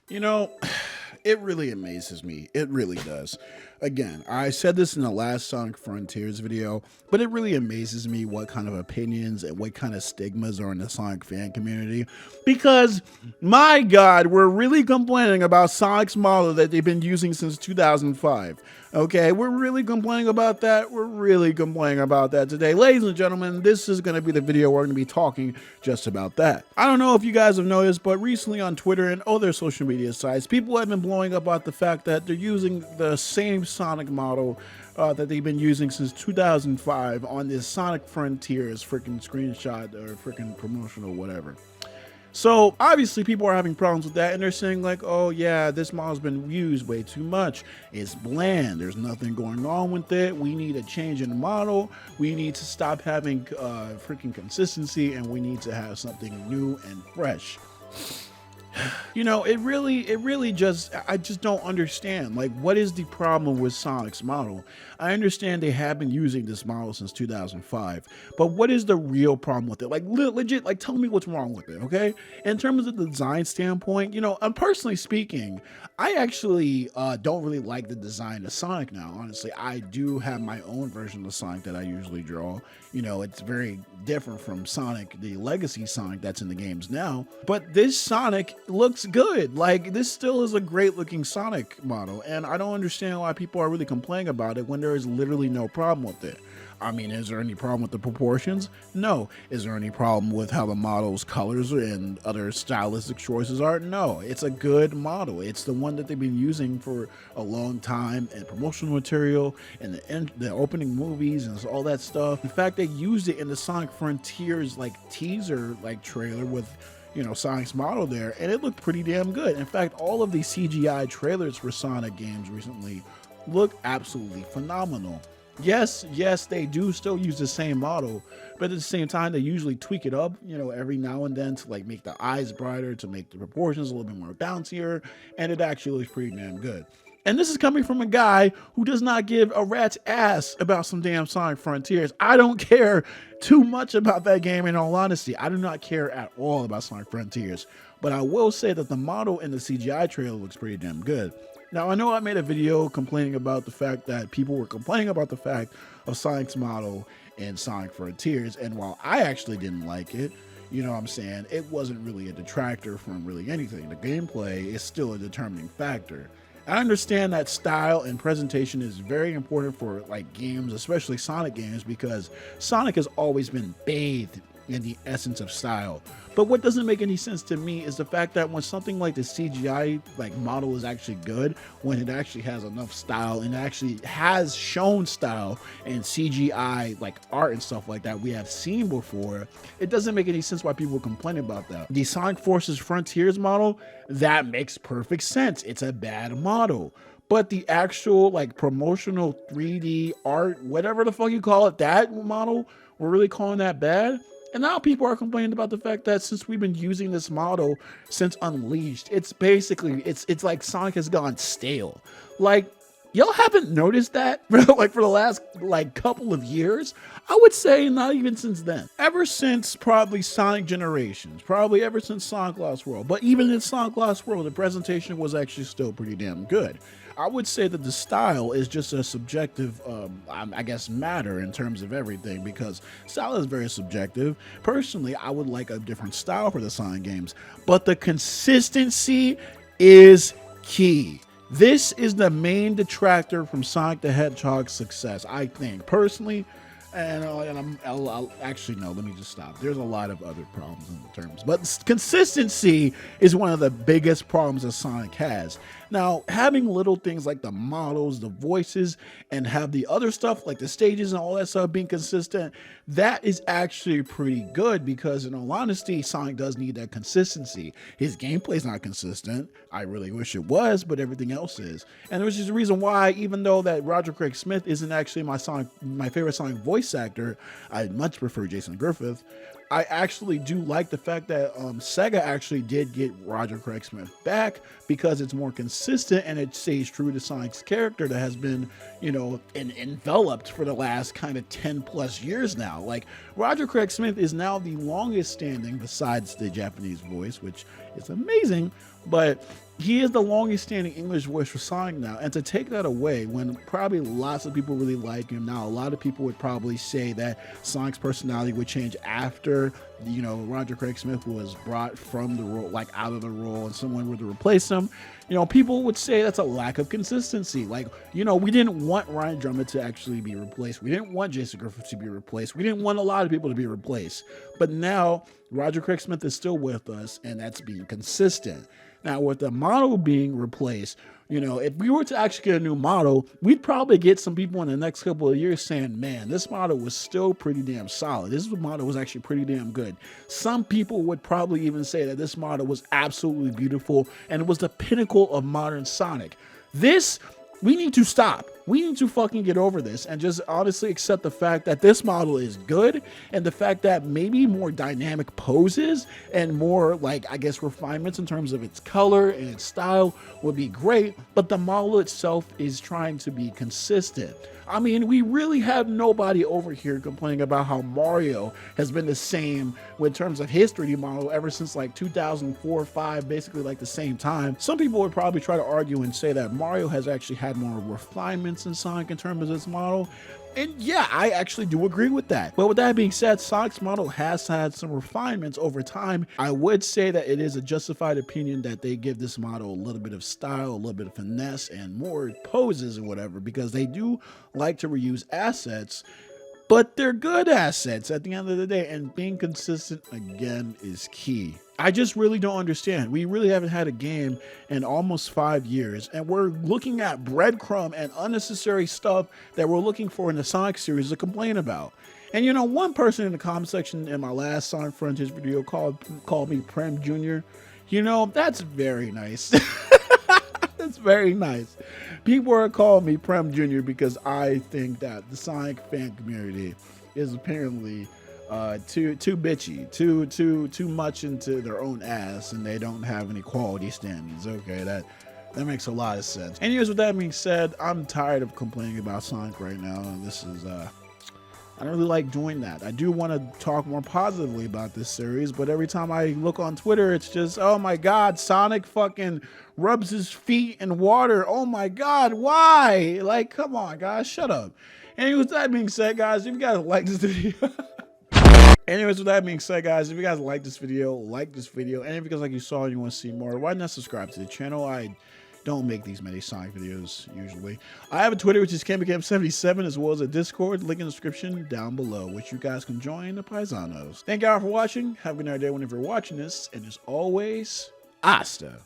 You know, it really amazes me. It really does. Again, I said this in the last Sonic Frontiers video, but it really amazes me what kind of opinions and what kind of stigmas are in the Sonic fan community. Because, my God, we're really complaining about Sonic's model that they've been using since 2005. Okay, we're really complaining about that. We're really complaining about that today. Ladies and gentlemen, this is going to be the video where we're going to be talking just about that. I don't know if you guys have noticed, but recently on Twitter and other social media sites, people have been blowing up about the fact that they're using the same Sonic model that they've been using since 2005 on this Sonic Frontiers freaking screenshot or freaking promotional whatever. So obviously people are having problems with that, and they're saying like, oh yeah, this model's been used way too much. It's bland. There's nothing going on with it. We need a change in the model. We need to stop having freaking consistency, and we need to have something new and fresh. You know, it really just, I just don't understand. Like, what is the problem with Sonic's model? I understand they have been using this model since 2005, but what is the real problem with it? Like, legit, like, tell me what's wrong with it, okay? In terms of the design standpoint, you know, personally speaking, I actually don't really like the design of Sonic now, honestly. I do have my own version of Sonic that I usually draw. You know, it's very different from Sonic, the legacy Sonic that's in the games now, but this Sonic looks good. Like, this still is a great looking Sonic model, and I don't understand why people are really complaining about it when there is literally no problem with it. I mean, is there any problem with the proportions? No. Is there any problem with how the model's colors and other stylistic choices are? No. It's a good model. It's the one that they've been using for a long time, and promotional material and the opening movies and all that stuff. In fact, they used it in the Sonic Frontiers like teaser like trailer with, you know, Sonic's model there, and it looked pretty damn good. In fact, all of the CGI trailers for Sonic games recently look absolutely phenomenal. Yes, they do still use the same model, but at the same time, they usually tweak it up, you know, every now and then to like make the eyes brighter, to make the proportions a little bit more bouncier, and it actually looks pretty damn good. And this is coming from a guy who does not give a rat's ass about some damn Sonic Frontiers. I don't care too much about that game, in all honesty. I do not care at all about Sonic Frontiers, but I will say that the model in the CGI trailer looks pretty damn good. Now, I know I made a video complaining about the fact that people were complaining about the fact of Sonic's model in Sonic Frontiers, and while I actually didn't like it, you know what I'm saying, it wasn't really a detractor from really anything. The gameplay is still a determining factor. I understand that style and presentation is very important for like games, especially Sonic games, because Sonic has always been bathed in the essence of style. But what doesn't make any sense to me is the fact that when something like the CGI like model is actually good, when it actually has enough style and actually has shown style and CGI like art and stuff like that we have seen before, it doesn't make any sense why people complain about that. The Sonic Forces Frontiers model, that makes perfect sense. It's a bad model. But the actual like promotional 3D art, whatever the fuck you call it, that model, we're really calling that bad? And now people are complaining about the fact that since we've been using this model since Unleashed, it's basically, it's like Sonic has gone stale. Like, y'all haven't noticed that like for the last like couple of years? I would say not even since then. Ever since probably Sonic Generations, probably ever since Sonic Lost World. But even in Sonic Lost World, the presentation was actually still pretty damn good. I would say that the style is just a subjective, I guess, matter in terms of everything, because style is very subjective. Personally, I would like a different style for the Sonic games, but the consistency is key. This is the main detractor from Sonic the Hedgehog's success, I think. Personally, I'll actually, no, let me just stop. There's a lot of other problems in the terms, but consistency is one of the biggest problems that Sonic has. Now, having little things like the models, the voices, and have the other stuff like the stages and all that stuff being consistent, that is actually pretty good, because in all honesty, Sonic does need that consistency. His gameplay is not consistent. I really wish it was, but everything else is. And there's just a reason why, even though that Roger Craig Smith isn't actually my favorite Sonic voice actor, I much prefer Jason Griffith. I actually do like the fact that Sega actually did get Roger Craig Smith back, because it's more consistent and it stays true to Sonic's character that has been, you know, enveloped for the last kind of 10 plus years now. Like, Roger Craig Smith is now the longest standing, besides the Japanese voice, which It's amazing, but he is the longest standing English voice for Sonic now. And to take that away when probably lots of people really like him now, a lot of people would probably say that Sonic's personality would change after, you know, Roger Craig Smith was brought from the role, like out of the role, and someone were to replace him. You know, people would say that's a lack of consistency. Like, you know, we didn't want Ryan Drummond to actually be replaced. We didn't want Jason Griffith to be replaced. We didn't want a lot of people to be replaced. But now Roger Craig Smith is still with us, and that's being consistent. Now, with the model being replaced, you know, if we were to actually get a new model, we'd probably get some people in the next couple of years saying, man, this model was still pretty damn solid. This model was actually pretty damn good. Some people would probably even say that this model was absolutely beautiful and it was the pinnacle of modern Sonic. We need to stop. We need to fucking get over this and just honestly accept the fact that this model is good, and the fact that maybe more dynamic poses and more, like, I guess, refinements in terms of its color and its style would be great, but the model itself is trying to be consistent. I mean, we really have nobody over here complaining about how Mario has been the same in terms of his 3D model ever since like 2004 or 5, basically like the same time. Some people would probably try to argue and say that Mario has actually had more refinements in Sonic in terms of his model. And yeah, I actually do agree with that. But with that being said, Sonic's model has had some refinements over time. I would say that it is a justified opinion that they give this model a little bit of style, a little bit of finesse, and more poses and whatever, because they do like to reuse assets, but they're good assets at the end of the day, and being consistent, again, is key. I just really don't understand. We really haven't had a game in almost 5 years, and we're looking at breadcrumb and unnecessary stuff that we're looking for in the Sonic series to complain about. And you know, one person in the comment section in my last Sonic Frontiers video called me Prem Jr. You know, that's very nice. That's very nice. People are calling me Prem Jr. because I think that the Sonic fan community is apparently too bitchy, too much into their own ass, and they don't have any quality standards. Okay, that makes a lot of sense. Anyways, with that being said, I'm tired of complaining about Sonic right now, and this is I don't really like doing that. I do want to talk more positively about this series, but every time I look on Twitter, it's just, oh my God, Sonic fucking rubs his feet in water. Oh my God, why? Like, come on, guys, shut up. Anyways, with that being said, guys, if you guys like this video, anyways, with that being said, guys, if you guys like this video, and if you guys like you saw and you want to see more, why not subscribe to the channel? I don't make these many Sonic videos usually. I have a Twitter, which is KamyKam77, as well as a Discord, link in the description down below, which you guys can join the Paisanos. Thank y'all for watching. Have a good night, day whenever you're watching this, and as always, hasta